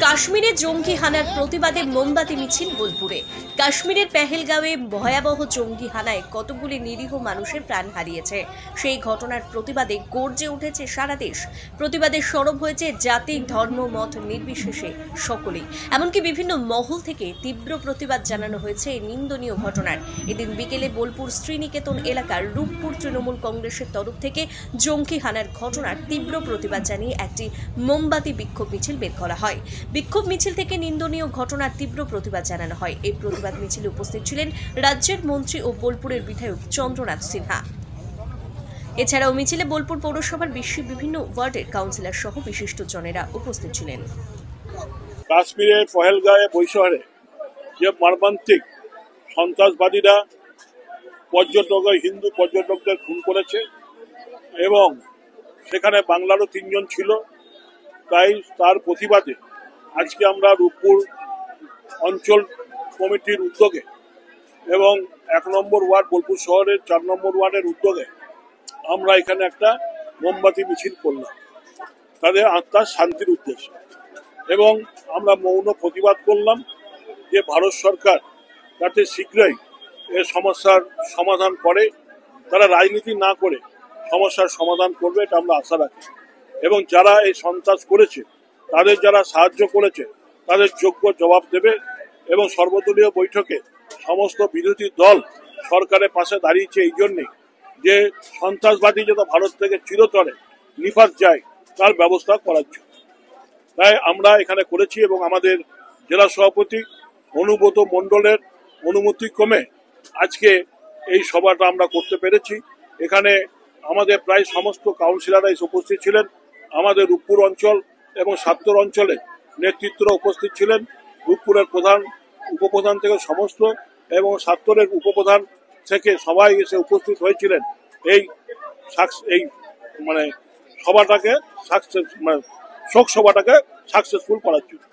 কাশ্মীরে জঙ্গি হানার প্রতিবাদে মোমবাতি মিছিল বোলপুরে। কাশ্মীরের পেহেলগাঁওয়ে ভয়াবহ জঙ্গি হানায় কতগুলি নিরীহ মানুষের প্রাণ হারিয়েছে। সেই ঘটনার প্রতিবাদে গর্জে উঠেছে সারা দেশ। প্রতিবাদে সরব হয়েছে জাতি, ধর্ম, মত নির্বিশেষে সকলেই। এমনকি বিভিন্ন মহল থেকে তীব্র প্রতিবাদ জানানো হয়েছে এই নিন্দনীয় ঘটনার। এদিন বিকেলে বোলপুর শ্রীনিকেতন এলাকার রূপপুর তৃণমূল কংগ্রেসের তরফ থেকে জঙ্গি হানার ঘটনার তীব্র প্রতিবাদ জানিয়ে একটি মোমবাতি বিক্ষোভ মিছিল বের করা হয়। বিক্ষোভ মিছিল থেকে নিন্দনীয় ঘটনার তীব্র প্রতিবাদ জানানো হয়। এই প্রতিবাদ মিছিলে উপস্থিত ছিলেন রাজ্যের মন্ত্রী ও বোলপুরের বিধায়ক চন্দ্রনাথ সিনহা। এছাড়াও মিছিলে বোলপুর পৌরসভার বিভিন্ন ওয়ার্ডের কাউন্সিলর সহ বিশিষ্টজনেরা উপস্থিত ছিলেন। কাশ্মীরের পহেলগাঁওয়ে বৈশহরে যে মর্মান্তিক সন্ত্রাসবাদীরা হিন্দু পর্যটকদের খুন করেছে এবং সেখানে বাংলারও 3 জন ছিল, তাই তার প্রতিবাদে আজকে আমরা রূপপুর অঞ্চল কমিটির উদ্যোগে এবং 1 নম্বর ওয়ার্ড বোলপুর শহরের 4 নম্বর ওয়ার্ডের উদ্যোগে আমরা এখানে একটা মোমবাতি মিছিল করলাম তাদের আত্মার শান্তির উদ্দেশ্যে। এবং আমরা মৌন প্রতিবাদ করলাম যে ভারত সরকার যাতে শীঘ্রই এর সমস্যার সমাধান করে, তারা রাজনীতি না করে সমস্যার সমাধান করবে, এটা আমরা আশা রাখি। এবং যারা এই সন্ত্রাস করেছে, তাদের যারা সাহায্য করেছে, তাদের যোগ্য জবাব দেবে। এবং সর্বদলীয় বৈঠকে সমস্ত বিরোধী দল সরকারের পাশে দাঁড়িয়েছে এই জন্যে যে সন্ত্রাসবাদী যত ভারত থেকে চিরতরে নিপাত যায় তার ব্যবস্থা করার জন্য। তাই আমরা এখানে করেছি এবং আমাদের জেলা সভাপতি অনুব্রত মণ্ডলের অনুমতিক্রমে আজকে এই সভাটা আমরা করতে পেরেছি। এখানে আমাদের প্রায় সমস্ত কাউন্সিলররা উপস্থিত ছিলেন, আমাদের রূপপুর অঞ্চল এবং ৭ অঞ্চলে নেতৃত্বরা উপস্থিত ছিলেন। রূপপুরের প্রধান, উপপ্রধান থেকে সমস্ত এবং ৭ উপপ্রধান থেকে সবাই এসে উপস্থিত হয়েছিলেন এই সভাটাকে শোক সভাটাকে সাকসেসফুল করার জন্য।